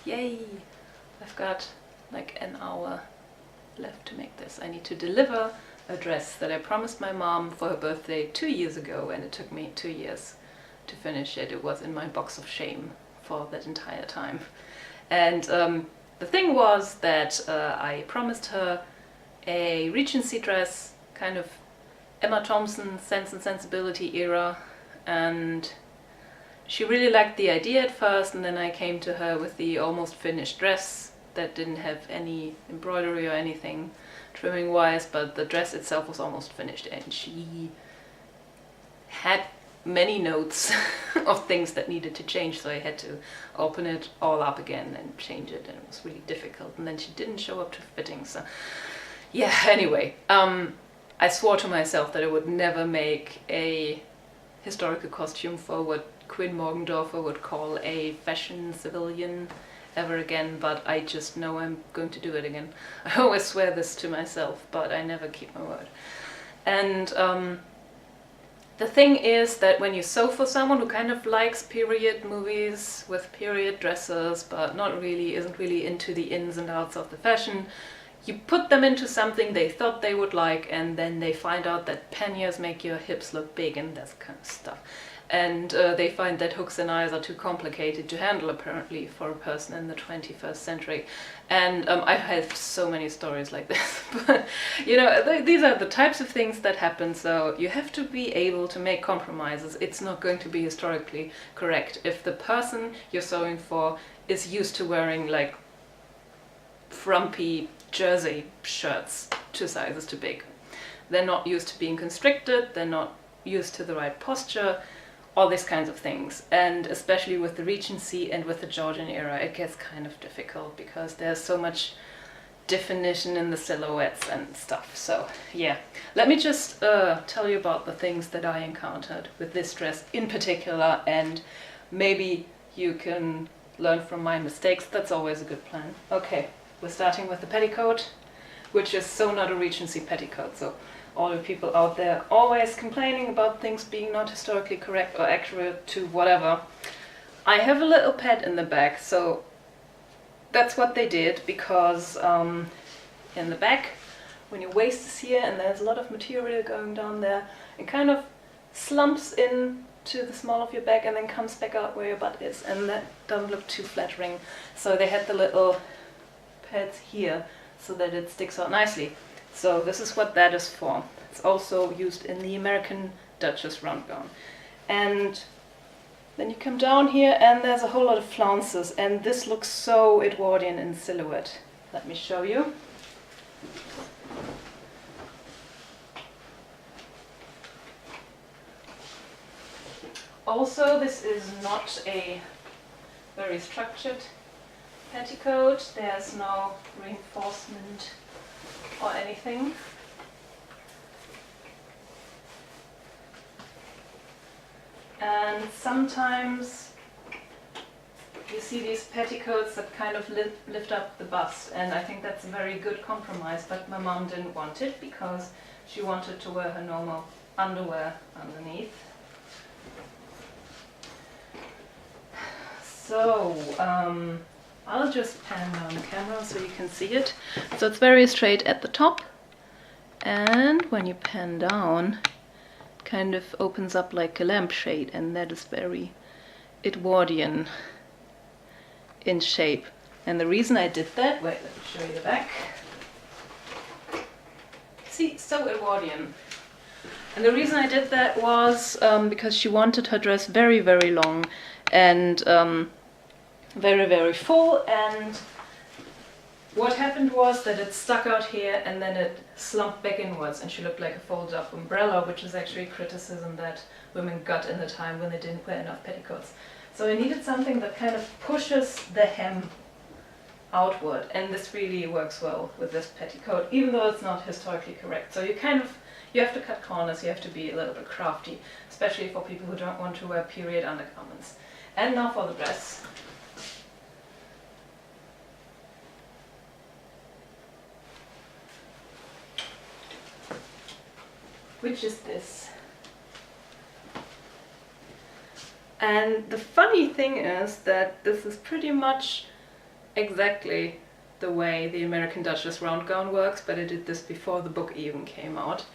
Yay! I've got like an hour left to make this. I need to deliver a dress that I promised my mom for her birthday 2 years ago, and it took me 2 years to finish it. It was in my box of shame for that entire time. And the thing was that I promised her a Regency dress, kind of Emma Thompson Sense and Sensibility era, and she really liked the idea at first, and then I came to her with the almost finished dress that didn't have any embroidery or anything trimming wise, but the dress itself was almost finished, and she had many notes of things that needed to change, so I had to open it all up again and change it, and it was really difficult. And then she didn't show up to fitting, so yeah, anyway, I swore to myself that I would never make a historical costume for what Quinn Morgendorffer would call a fashion civilian ever again, but I just know I'm going to do it again. I always swear this to myself, but I never keep my word. And the thing is that when you sew for someone who kind of likes period movies with period dresses, but isn't really into the ins and outs of the fashion, you put them into something they thought they would like, and then they find out that panniers make your hips look big and that kind of stuff. And they find that hooks and eyes are too complicated to handle, apparently, for a person in the 21st century. And I have so many stories like this. But, you know, these are the types of things that happen, so you have to be able to make compromises. It's not going to be historically correct. If the person you're sewing for is used to wearing, like, frumpy jersey shirts 2 sizes too big, they're not used to being constricted, they're not used to the right posture, all these kinds of things. And especially with the Regency and with the Georgian era, it gets kind of difficult because there's so much definition in the silhouettes and stuff. So yeah, let me just tell you about the things that I encountered with this dress in particular, and maybe you can learn from my mistakes. That's always a good plan. Okay, we're starting with the petticoat, which is so not a Regency petticoat, so all the people out there always complaining about things being not historically correct or accurate to whatever. I have a little pad in the back, so that's what they did, because in the back, when your waist is here and there's a lot of material going down there, it kind of slumps in to the small of your back and then comes back out where your butt is, and that doesn't look too flattering. So they had the little pads here so that it sticks out nicely. So this is what that is for. It's also used in the American Duchess round gown. And then you come down here and there's a whole lot of flounces, and this looks so Edwardian in silhouette. Let me show you. Also, this is not a very structured petticoat. There's no reinforcement or anything. And sometimes you see these petticoats that kind of lift up the bust, and I think that's a very good compromise, but my mom didn't want it because she wanted to wear her normal underwear underneath. So I'll just pan down the camera so you can see it. So it's very straight at the top, and when you pan down, it kind of opens up like a lampshade, and that is very Edwardian in shape. And the reason I did that, wait, let me show you the back. See, so Edwardian. And the reason I did that was because she wanted her dress very, very long and very, very full, and what happened was that it stuck out here and then it slumped back inwards and she looked like a folded up umbrella, which is actually criticism that women got in the time when they didn't wear enough petticoats. So I needed something that kind of pushes the hem outward, and this really works well with this petticoat, even though it's not historically correct. So you have to cut corners, you have to be a little bit crafty, especially for people who don't want to wear period undergarments. And now for the dress. Which is this. And the funny thing is that this is pretty much exactly the way the American Duchess round gown works, but I did this before the book even came out.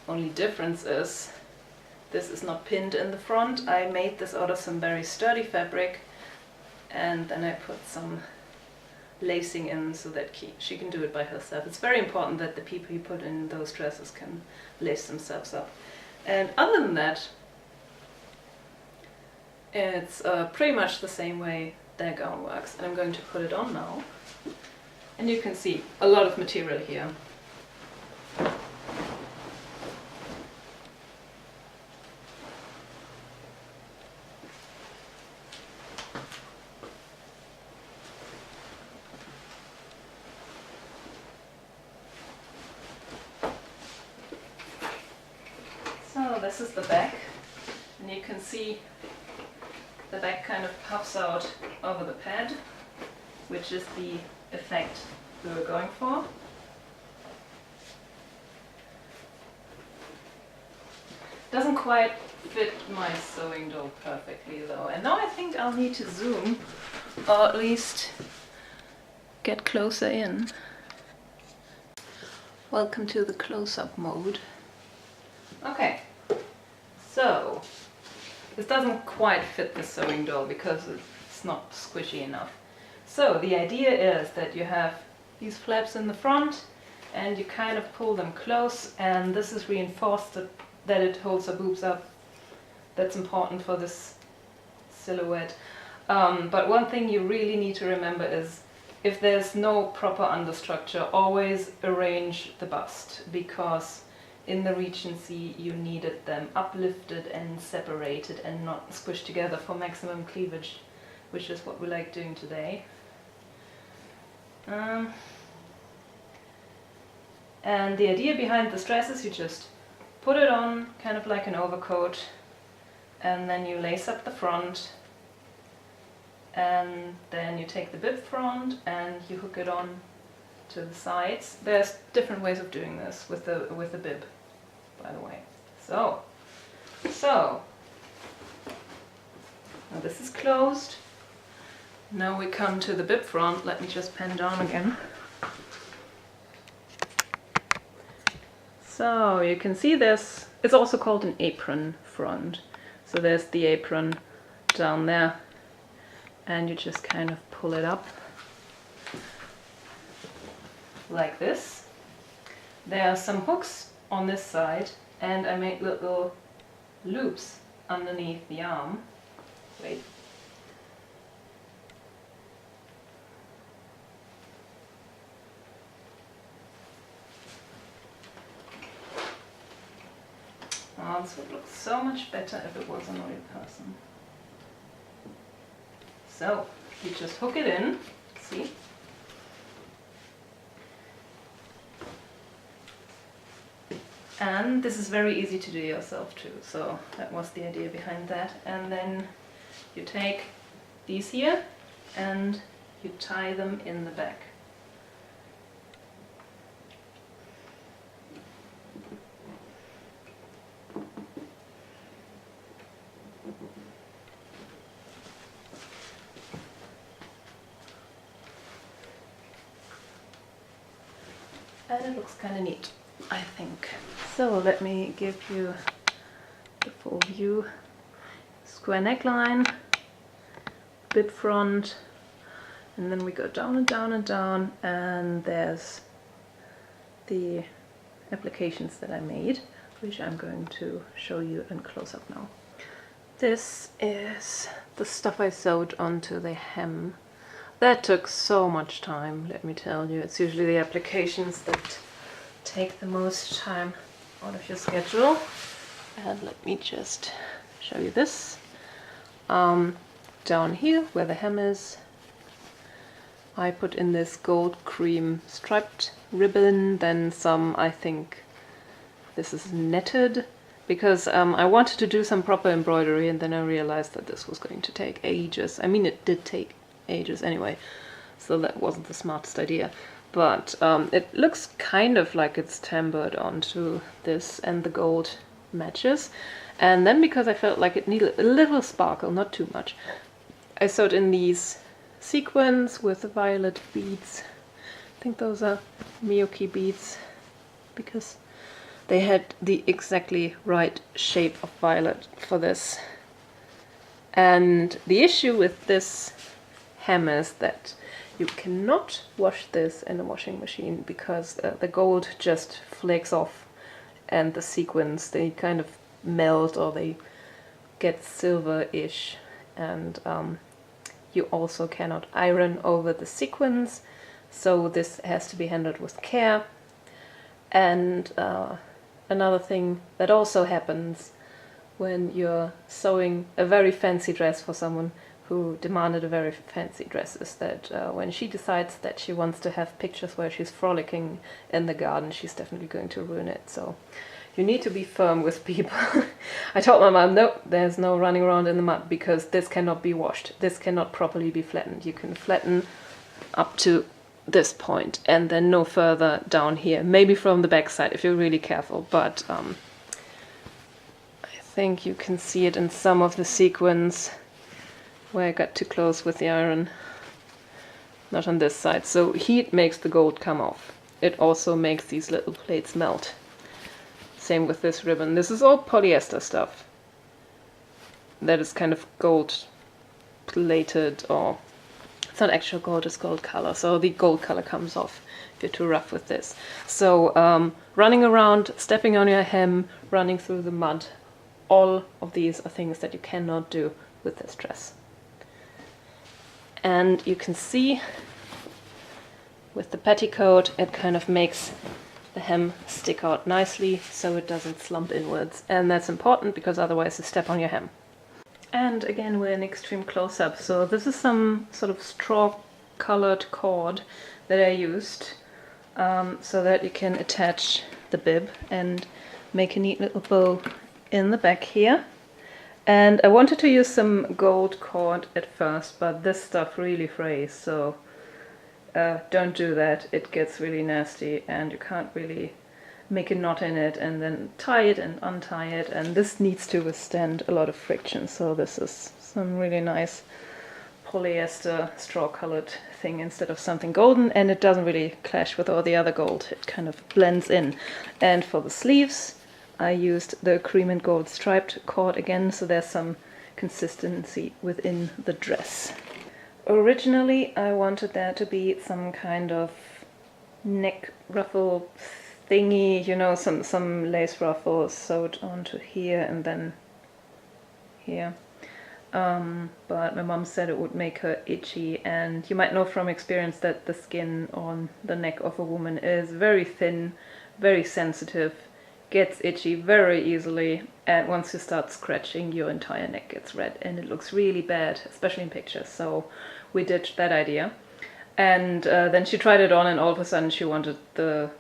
Only difference is this is not pinned in the front. I made this out of some very sturdy fabric, and then I put some lacing in so that she can do it by herself. It's very important that the people you put in those dresses can lace themselves up. And other than that, it's pretty much the same way their gown works. And I'm going to put it on now. And you can see a lot of material here. So this is the back, and you can see the back kind of puffs out over the pad, which is the effect we were going for. Doesn't quite fit my sewing doll perfectly though, and now I think I'll need to zoom, or at least get closer in. Welcome to the close-up mode. Okay, so this doesn't quite fit the sewing doll because it's not squishy enough. So the idea is that you have these flaps in the front and you kind of pull them close, and this is reinforced that it holds her boobs up. That's important for this silhouette. But one thing you really need to remember is if there's no proper understructure, always arrange the bust, because in the Regency you needed them uplifted and separated and not squished together for maximum cleavage, which is what we like doing today. And the idea behind this dress is you just put it on kind of like an overcoat, and then you lace up the front, and then you take the bib front and you hook it on to the sides. There's different ways of doing this with the bib, by the way. So now this is closed. Now we come to the bib front. Let me just pen down again. So you can see this, it's also called an apron front. So there's the apron down there, and you just kind of pull it up like this. There are some hooks on this side, and I made little loops underneath the arm. Wait. Oh, this would look so much better if it was an oil person. So, you just hook it in, see? And this is very easy to do yourself too, so that was the idea behind that. And then you take these here and you tie them in the back. And it looks kind of neat, I think. So let me give you the full view. Square neckline, bib front, and then we go down and down and down, and there's the applications that I made, which I'm going to show you in close up now. This is the stuff I sewed onto the hem. That took so much time, let me tell you. It's usually the applications that take the most time out of your schedule. And let me just show you this. Down here, where the hem is, I put in this gold cream striped ribbon, then some, I think this is netted, because I wanted to do some proper embroidery, and then I realized that this was going to take ages. I mean, it did take ages anyway, so that wasn't the smartest idea, but it looks kind of like it's tampered onto this, and the gold matches. And then, because I felt like it needed a little sparkle, not too much, I sewed in these sequins with the violet beads. I think those are Miyuki beads because they had the exactly right shape of violet for this. And the issue with this hem is that you cannot wash this in a washing machine because the gold just flakes off and the sequins, they kind of melt or they get silver-ish. And you also cannot iron over the sequins, so this has to be handled with care. And another thing that also happens when you're sewing a very fancy dress for someone who demanded a very fancy dress is that when she decides that she wants to have pictures where she's frolicking in the garden, she's definitely going to ruin it. So you need to be firm with people. I told my mom, no, there's no running around in the mud because this cannot be washed. This cannot properly be flattened. You can flatten up to this point and then no further down here. Maybe from the back side if you're really careful, but I think you can see it in some of the sequins where I got too close with the iron. Not on this side. So heat makes the gold come off. It also makes these little plates melt. Same with this ribbon. This is all polyester stuff that is kind of gold plated, or it's not actual gold, it's gold color. So the gold color comes off if you're too rough with this. So running around, stepping on your hem, running through the mud, all of these are things that you cannot do with this dress. And you can see with the petticoat it kind of makes the hem stick out nicely so it doesn't slump inwards, and that's important because otherwise you step on your hem. And again we're in extreme close-up, so this is some sort of straw colored cord that I used so that you can attach the bib and make a neat little bow in the back here. And I wanted to use some gold cord at first, but this stuff really frays, so don't do that. It gets really nasty and you can't really make a knot in it and then tie it and untie it, and this needs to withstand a lot of friction. So this is some really nice polyester straw colored thing instead of something golden, and it doesn't really clash with all the other gold. It kind of blends in. And for the sleeves I used the cream and gold striped cord again, so there's some consistency within the dress. Originally I wanted there to be some kind of neck ruffle thingy, you know, some lace ruffles sewed onto here and then here. But my mom said it would make her itchy, and you might know from experience that the skin on the neck of a woman is very thin, very sensitive, gets itchy very easily, and once you start scratching your entire neck gets red and it looks really bad, especially in pictures. So we ditched that idea, and then she tried it on and all of a sudden she wanted the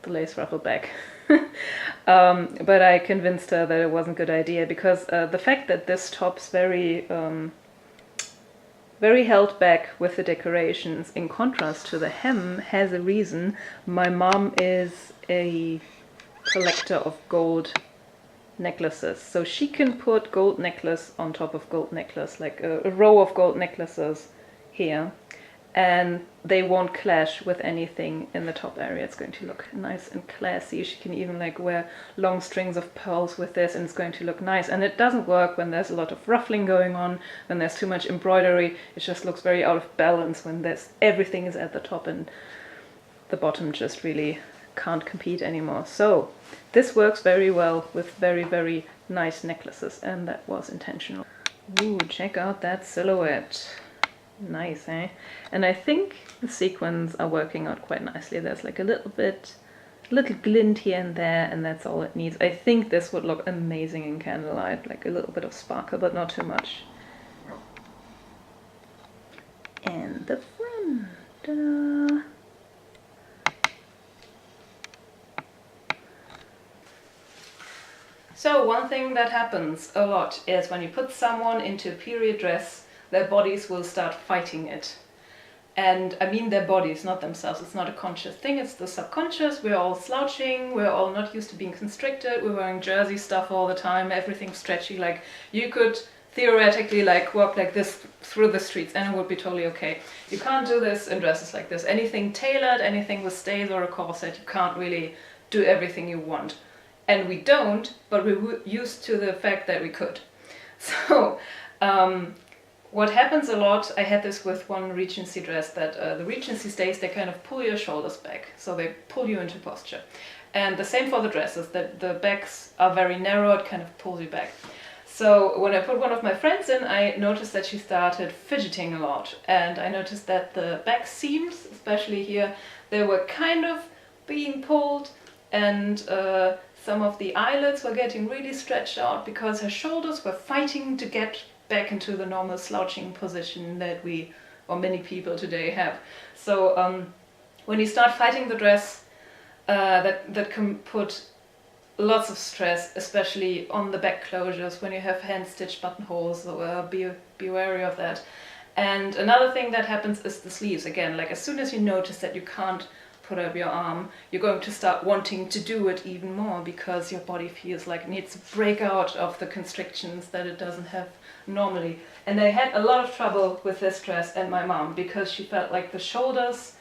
lace ruffle back. But I convinced her that it wasn't a good idea because the fact that this top's very held back with the decorations in contrast to the hem has a reason. My mom is a collector of gold necklaces, so she can put gold necklace on top of gold necklace, like a row of gold necklaces here, and they won't clash with anything in the top area. It's going to look nice and classy. She can even like wear long strings of pearls with this and it's going to look nice. And it doesn't work when there's a lot of ruffling going on, when there's too much embroidery. It just looks very out of balance when everything is at the top and the bottom just really can't compete anymore. So this works very well with very, very nice necklaces, and that was intentional. Ooh, check out that silhouette. Nice, eh? And I think the sequins are working out quite nicely. There's like a little glint here and there, and that's all it needs. I think this would look amazing in candlelight, like a little bit of sparkle, but not too much. And the front. Ta-da! So one thing that happens a lot is when you put someone into a period dress, their bodies will start fighting it. And I mean their bodies, not themselves. It's not a conscious thing, it's the subconscious. We're all slouching, we're all not used to being constricted, we're wearing jersey stuff all the time, everything's stretchy. Like, you could theoretically like walk like this through the streets and it would be totally okay. You can't do this in dresses like this. Anything tailored, anything with stays or a corset, you can't really do everything you want. And we don't, but we're used to the fact that we could. So what happens a lot, I had this with one Regency dress, that the Regency stays, they kind of pull your shoulders back. So they pull you into posture. And the same for the dresses, that the backs are very narrow, it kind of pulls you back. So when I put one of my friends in, I noticed that she started fidgeting a lot. And I noticed that the back seams, especially here, they were kind of being pulled, and some of the eyelets were getting really stretched out because her shoulders were fighting to get back into the normal slouching position that we, or many people today, have. So when you start fighting the dress, that can put lots of stress, especially on the back closures when you have hand stitched buttonholes, so be wary of that. And another thing that happens is the sleeves. Again, like as soon as you notice that you can't put up your arm, you're going to start wanting to do it even more because your body feels like it needs to break out of the constrictions that it doesn't have normally. And I had a lot of trouble with this dress and my mom because she felt like the shoulders,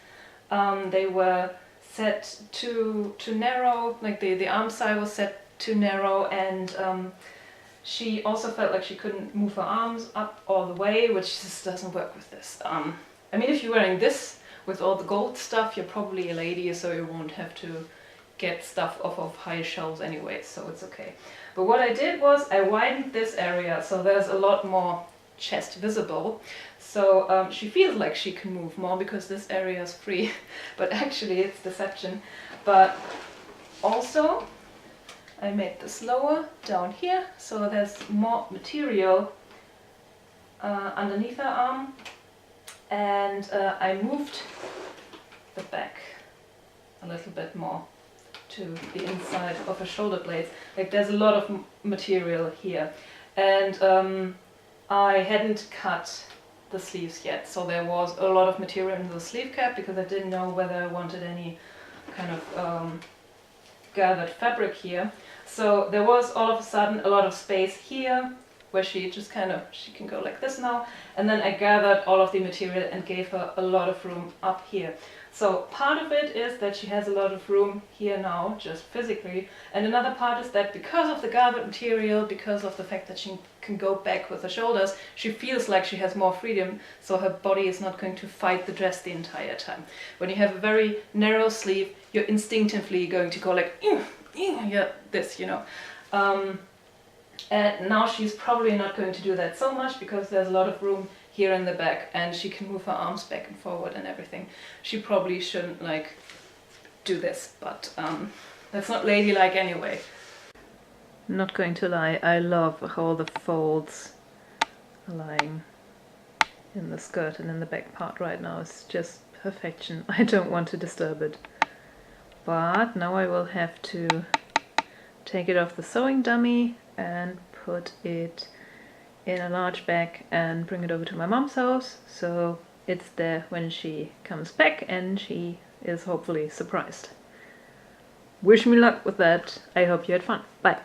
they were set too narrow, like the arm side was set too narrow, and she also felt like she couldn't move her arms up all the way, which just doesn't work with this. I mean, if you're wearing this with all the gold stuff, you're probably a lady, so you won't have to get stuff off of high shelves anyway, so it's okay. But what I did was I widened this area, so there's a lot more chest visible. So she feels like she can move more because this area is free, but actually it's deception. But also I made this lower down here, so there's more material underneath her arm. And I moved the back a little bit more to the inside of her shoulder blades. Like there's a lot of material here. And I hadn't cut the sleeves yet, so there was a lot of material in the sleeve cap because I didn't know whether I wanted any kind of gathered fabric here. So there was all of a sudden a lot of space here where she just she can go like this now, and then I gathered all of the material and gave her a lot of room up here. So part of it is that she has a lot of room here now, just physically, and another part is that because of the gathered material, because of the fact that she can go back with the shoulders, she feels like she has more freedom, so her body is not going to fight the dress the entire time. When you have a very narrow sleeve, you're instinctively going to go like, yeah, this, you know. And now she's probably not going to do that so much because there's a lot of room here in the back and she can move her arms back and forward and everything. She probably shouldn't like do this, but that's not ladylike anyway. Not going to lie, I love how the folds are lying in the skirt and in the back part right now. It's just perfection. I don't want to disturb it. But now I will have to take it off the sewing dummy and put it in a large bag and bring it over to my mom's house, so it's there when she comes back and she is hopefully surprised. Wish me luck with that. I hope you had fun. Bye.